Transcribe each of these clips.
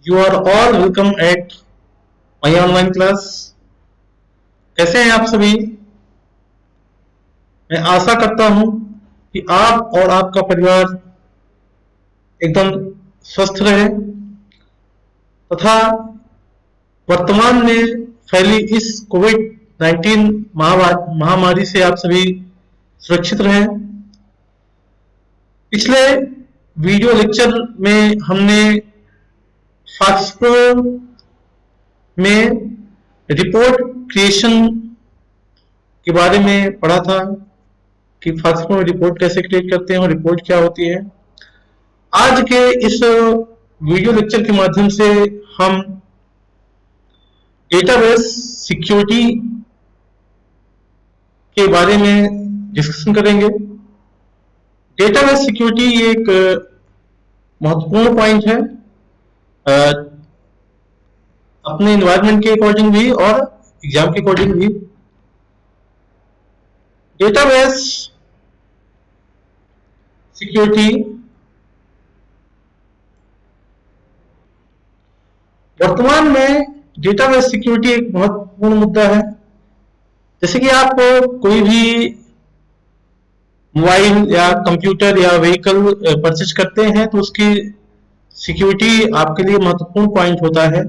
You are all welcome at my online class. कैसे हैं आप सभी? मैं आशा करता हूं कि आप और आपका परिवार एकदम स्वस्थ रहे तथा वर्तमान में फैली इस कोविड-19 महामारी से आप सभी सुरक्षित रहें। पिछले वीडियो लेक्चर में हमने फास्टप्रो में रिपोर्ट क्रिएशन के बारे में पढ़ा था कि फास्टप्रो में रिपोर्ट कैसे क्रिएट करते हैं और रिपोर्ट क्या होती है। आज के इस वीडियो लेक्चर के माध्यम से हम डेटाबेस सिक्योरिटी के बारे में डिस्कशन करेंगे। डेटाबेस सिक्योरिटी ये एक महत्वपूर्ण पॉइंट है अपने एनवायरनमेंट के अकॉर्डिंग भी और एग्जाम के अकॉर्डिंग भी। डेटाबेस सिक्योरिटी वर्तमान में डेटाबेस सिक्योरिटी एक महत्वपूर्ण मुद्दा है। जैसे कि आप कोई भी मोबाइल या कंप्यूटर या व्हीकल परचेज करते हैं तो उसकी सिक्योरिटी आपके लिए महत्वपूर्ण पॉइंट होता है।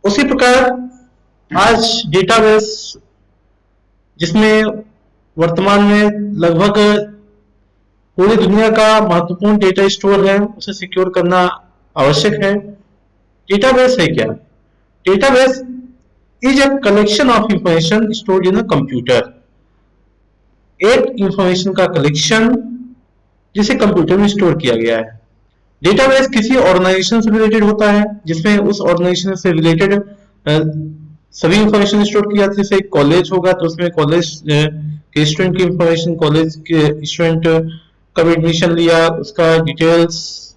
उसी प्रकार आज डेटाबेस जिसमें वर्तमान में लगभग पूरी दुनिया का महत्वपूर्ण डेटा स्टोर है, उसे सिक्योर करना आवश्यक है। डेटाबेस है क्या? Database is a collection of information stored in a computer. एक इंफॉर्मेशन का कलेक्शन जिसे कंप्यूटर में स्टोर किया गया है। डेटाबेस किसी ऑर्गेनाइजेशन से रिलेटेड होता है जिसमें उस ऑर्गेनाइजेशन से रिलेटेड सभी इंफॉर्मेशन स्टोर की जाती है। जैसे कॉलेज होगा तो उसमें कॉलेज के स्टूडेंट की इंफॉर्मेशन, कॉलेज के स्टूडेंट कब एडमिशन लिया, उसका डिटेल्स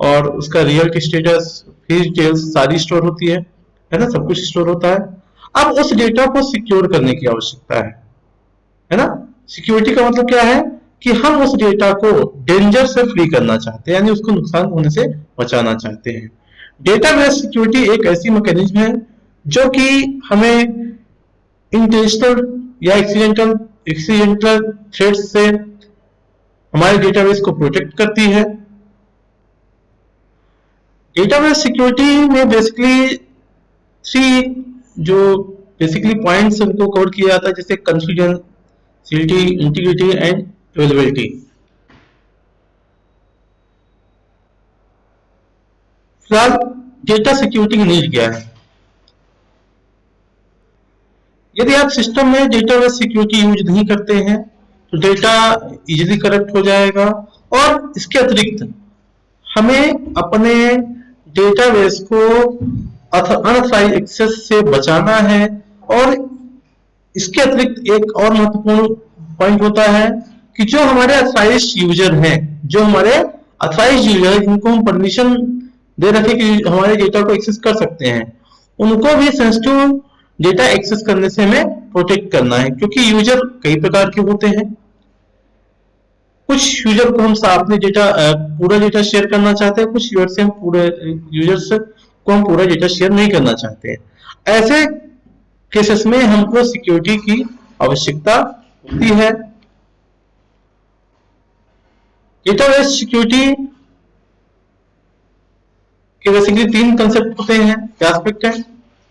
और उसका रिजल्ट स्टेटस, फीस डिटेल्स सारी स्टोर होती है ना, सब कुछ स्टोर होता है। अब उस डेटा को सिक्योर करने की आवश्यकता है ना। सिक्योरिटी का मतलब क्या है कि हम उस डेटा को डेंजर से फ्री करना चाहते हैं, यानी उसको नुकसान होने से बचाना चाहते हैं। डेटाबेस सिक्योरिटी एक ऐसी मैकेनिज्म है जो कि हमें इंटेंशनल या एक्सीडेंटल थ्रेट्स से हमारे डेटाबेस को प्रोटेक्ट करती है। डेटाबेस सिक्योरिटी में बेसिकली थ्री पॉइंट्स उनको कवर किया जाता है, जैसे कॉन्फिडेंशियलिटी, इंटीग्रिटी एंड अवेलेबिलिटी। फिलहाल डेटा सिक्योरिटी की नीड क्या है? यदि आप सिस्टम में डेटाबेस सिक्योरिटी यूज नहीं करते हैं तो डेटा इजीली करप्ट हो जाएगा, और इसके अतिरिक्त हमें अपने डेटाबेस को अनऑथराइज्ड एक्सेस से बचाना है। और इसके अतिरिक्त एक और महत्वपूर्ण पॉइंट होता है कि जो हमारे अथराइज्ड यूजर हैं, जिनको हम परमिशन दे रखे कि हमारे डेटा को एक्सेस कर सकते हैं, उनको भी सेंसिटिव डेटा एक्सेस करने से हमें प्रोटेक्ट करना है, क्योंकि यूजर कई प्रकार के होते हैं। कुछ यूजर को हम अपने पूरा डेटा शेयर करना चाहते हैं, कुछ यूजर्स को हम पूरा डेटा शेयर नहीं करना चाहते हैं। ऐसे केसेस में हमको सिक्योरिटी की आवश्यकता होती है। डेटाबेस सिक्योरिटी के बेसिकली तीन कंसेप्ट होते हैं, क्या एस्पेक्ट है?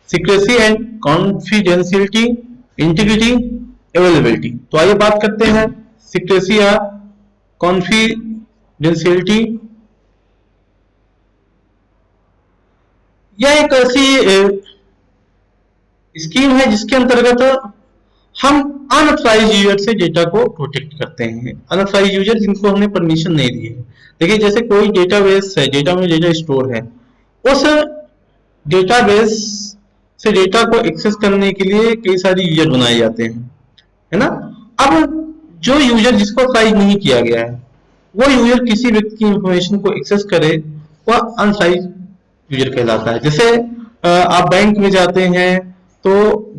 Secrecy and confidentiality, integrity, availability. तो आइए बात करते हैं सीक्रेसी या कॉन्फिडेंशियलिटी। यह एक ऐसी स्कीम है जिसके अंतर्गत हम अनऑथराइज्ड यूजर से डेटा को प्रोटेक्ट करते हैं। अनऑथराइज्ड यूजर जिनको हमने परमिशन नहीं दी है। देखिए, जैसे कोई डेटाबेस है, डेटा में डेटा स्टोर है, उस डेटाबेस से डेटा को एक्सेस करने के लिए कई सारे यूजर बनाए जाते हैं, है ना। अब जो यूजर जिसको ऑथराइज नहीं किया गया है, वो यूजर किसी व्यक्ति की इंफॉर्मेशन को एक्सेस करे, वह अनऑथराइज्ड यूजर कहलाता है। जैसे आप बैंक में जाते हैं तो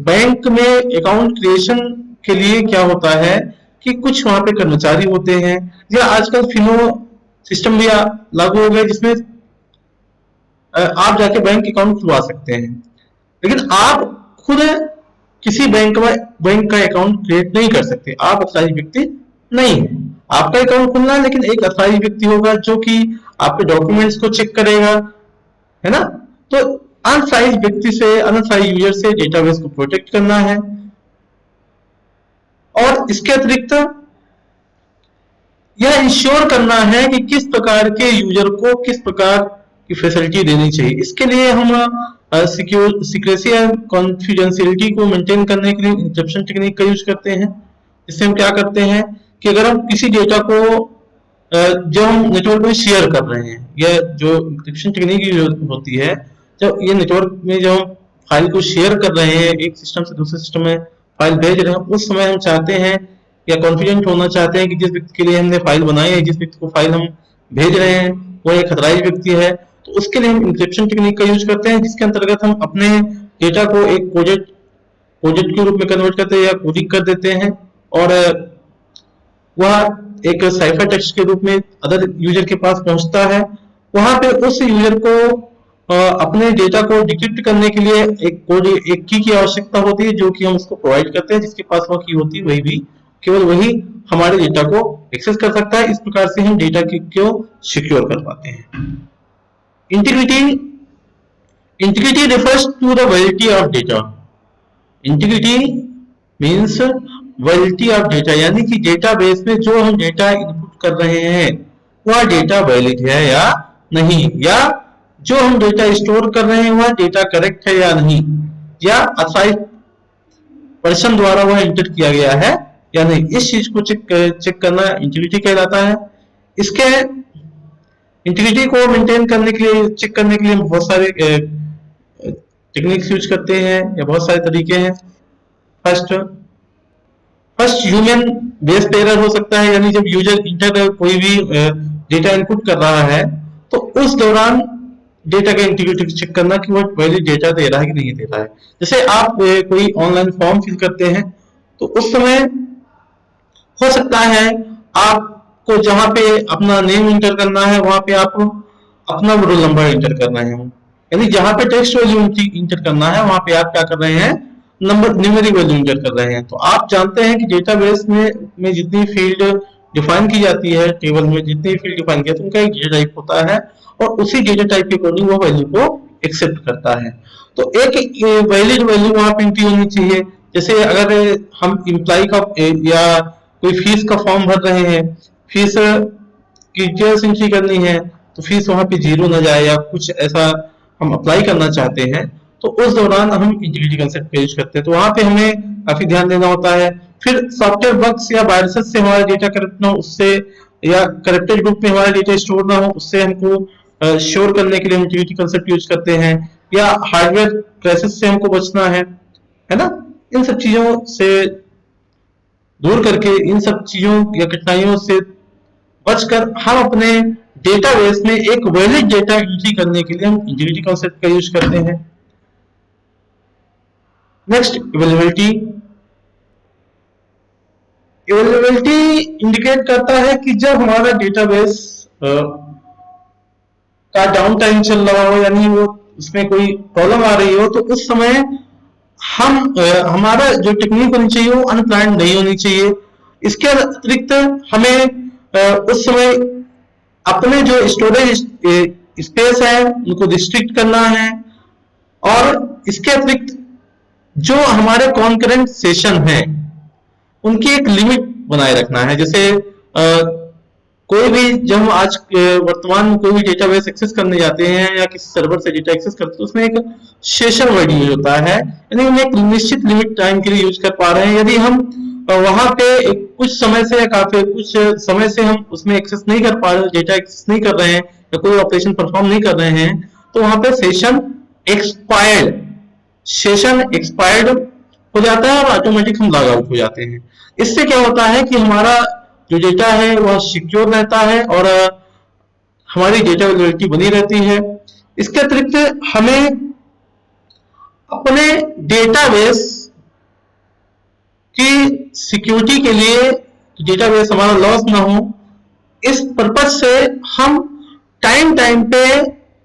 बैंक में अकाउंट क्रिएशन के लिए क्या होता है कि कुछ वहां पे कर्मचारी होते हैं, या आजकल फिनो सिस्टम भी लागू हो गया जिसमें आप जाके बैंक अकाउंट खुलवा सकते हैं, लेकिन आप खुद किसी बैंक का अकाउंट क्रिएट नहीं कर सकते। आप अथॉराइज्ड व्यक्ति नहीं है। आपका अकाउंट खुलना है, लेकिन एक अथॉराइज्ड व्यक्ति होगा जो कि आपके डॉक्यूमेंट्स को चेक करेगा, है ना। तो अनअथॉराइज्ड व्यक्ति से, अनअथॉराइज्ड यूजर से डेटाबेस को प्रोटेक्ट करना है। और इसके अतिरिक्त यह इंश्योर करना है कि किस प्रकार के यूजर को किस प्रकार की फैसिलिटी देनी चाहिए। इसके लिए हम सिक्रेसी एंड कॉन्फिडेंशियलिटी को मेंटेन करने के लिए इंक्रिप्शन टेक्निक का यूज करते हैं। इससे हम क्या करते हैं कि अगर हम किसी डेटा को जो हम नेटवर्क में शेयर कर रहे हैं, यह जो इंक्रिप्शन टेक्निक होती है, जब ये नेटवर्क में जो हम फाइल को शेयर कर रहे हैं, एक सिस्टम से दूसरे सिस्टम में फाइल भेज रहे हैं, उस समय हम चाहते हैं या कॉन्फिडेंट होना चाहते हैं कि जिस व्यक्ति के लिए हमने फाइल बनाई है, जिस व्यक्ति को फाइल हम भेज रहे हैं, वो एक अथॉराइज्ड व्यक्ति है। तो उसके लिए हम इंक्रिप्शन टेक्निक का यूज करते हैं, जिसके अंतर्गत हम अपने डेटा को एक कोडेड के रूप में कन्वर्ट करते हैं या कोडिंग कर देते हैं, और वह एक साइफर टेक्स्ट के रूप में अदर यूजर के पास पहुंचता है। वहां पे उस यूजर को अपने डेटा को डिक्रिप्ट करने के लिए एक की आवश्यकता होती है, जो कि हम उसको प्रोवाइड करते हैं। जिसके पास वह की होती है, वही भी केवल वही हमारे डेटा को एक्सेस कर सकता है। इस प्रकार से हम डेटा को सिक्योर कर पाते हैं। Integrity refers to the validity of data. Integrity means validity of data, यानी कि डेटाबेस में जो हम डेटा इनपुट कर रहे हैं वह डेटा वैलिड है या नहीं, या जो हम डेटा स्टोर कर रहे हैं वह डेटा करेक्ट है या नहीं, या अथॉराइज्ड पर्सन द्वारा वह इंटर किया गया है या नहीं। इस चीज को चेक करना इंटीग्रिटी कहलाता है। इसके इंटीग्रिटी को मेंटेन करने के लिए, चेक करने के लिए बहुत सारे टेक्निक्स यूज करते हैं, या बहुत सारे तरीके हैं। फर्स्ट ह्यूमन बेस्ड एरर हो सकता है, यानी जब यूजर कोई भी डेटा इनपुट कर रहा है तो उस दौरान डेटा का इंटीग्रिटी चेक करना कि वो वैलिड डेटा दे रहा है कि नहीं दे रहा है। जैसे आप कोई ऑनलाइन फॉर्म फिल करते हैं तो उस समय हो सकता है आपको जहां पे अपना नेम इंटर करना है वहां पे आप अपना रोल नंबर इंटर करना है, यानी जहां पे टेक्स्ट वैल्यू इंटर करना है वहां पे आप क्या कर रहे हैं, नंबर न्यूमेरिक वैल्यू इंटर कर रहे हैं। तो आप जानते हैं कि डेटाबेस में जितनी फील्ड डिफाइन की जाती है, टेबल में जितनी फील्ड डिफाइन किया, तो उनका एक डेटा टाइप होता है और उसी डेटा टाइप के अकॉर्डिंग वो वैल्यू को एक्सेप्ट करता है। तो एक वैलिड वैल्यू वहां पे एंट्री होनी चाहिए। जैसे अगर हम इम्प्लाई का या कोई फीस का फॉर्म भर रहे हैं, फीस की डिटेल्स एंट्री करनी है, तो फीस वहां पे 0 ना जाए, या कुछ ऐसा हम अप्लाई करना चाहते हैं, तो उस दौरान हम इंटीग्रिटी कंसेप्ट का यूज करते हैं। तो वहां पे हमें काफी ध्यान देना होता है। फिर सॉफ्टवेयर बग्स या वायरसेस से हमारा डेटा करप्ट ना हो, उससे, या करप्टेड ग्रुप में हमारा डेटा स्टोर ना हो, उससे हमको श्योर करने के लिए इंटीग्रिटी कंसेप्ट यूज करते हैं। या हार्डवेयर क्रैशेस से हमको बचना है ना। इन सब चीजों से दूर करके, इन सब चीजों या कठिनाइयों से बचकर हम अपने डेटाबेस में एक वैलिड डेटा एंट्री करने के लिए हम इंटीग्रिटी कॉन्सेप्ट का यूज करते हैं। Next, availability. अवेलेबिलिटी इंडिकेट करता है कि जब हमारा डेटाबेस का डाउन टाइम चल रहा हो, यानी वो उसमें कोई प्रॉब्लम आ रही हो, तो उस समय हमारा जो टेक्निक होनी चाहिए वो अनप्लान्ड नहीं होनी चाहिए। इसके अतिरिक्त हमें उस समय अपने जो स्टोरेज स्पेस है उनको रिस्ट्रिक्ट करना है, और इसके अतिरिक्त जो हमारे कॉन्करेंट सेशन है उनकी एक लिमिट बनाए रखना है। जैसे कोई भी, जब हम आज वर्तमान में कोई भी डेटाबेस एक्सेस करने जाते हैं या किसी सर्वर से डेटा एक्सेस करते हैं, तो उसमें एक सेशन वर्ड यूज होता है, यानी हम एक निश्चित लिमिट टाइम के लिए यूज कर पा रहे हैं। यदि हम वहां पे कुछ समय से या काफी कुछ समय से हम उसमें एक्सेस नहीं कर पा रहे, डेटा एक्सेस नहीं कर रहे हैं या कोई ऑपरेशन परफॉर्म नहीं कर रहे हैं, तो वहां पे सेशन एक्सपायर्ड हो जाता है और ऑटोमेटिक हम लॉग आउट हो जाते हैं। इससे क्या होता है कि हमारा जो डेटा है वह सिक्योर रहता है और हमारी डेटा अवेलेबिलिटी बनी रहती है। इसके अतिरिक्त हमें अपने डेटाबेस की सिक्योरिटी के लिए, डेटाबेस हमारा लॉस ना हो, इस पर्पज से हम टाइम पे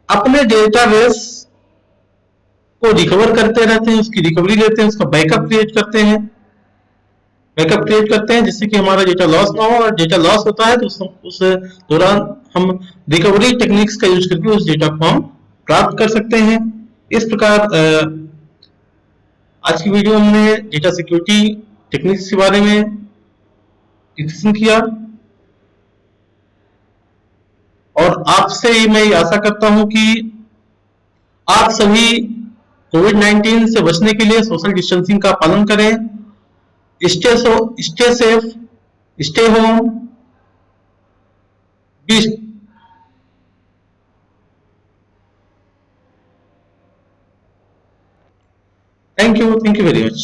अपने अपने डेटाबेस को रिकवर करते रहते हैं, उसकी रिकवरी लेते हैं, उसका बैकअप क्रिएट करते हैं, जिससे कि हमारा डेटा लॉस ना हो, और डेटा लॉस होता है तो उस दौरान हम रिकवरी टेक्निक्स का यूज करके उस डेटा को हम प्राप्त कर सकते हैं। इस प्रकार आज की वीडियो में हमने डेटा सिक्योरिटी टेक्निक्स के बारे में डिस्कशन किया, और आपसे मैं आशा करता हूं कि आप सभी कोविड-19 से बचने के लिए सोशल डिस्टेंसिंग का पालन करें, stay safe, stay home, be thank you very much.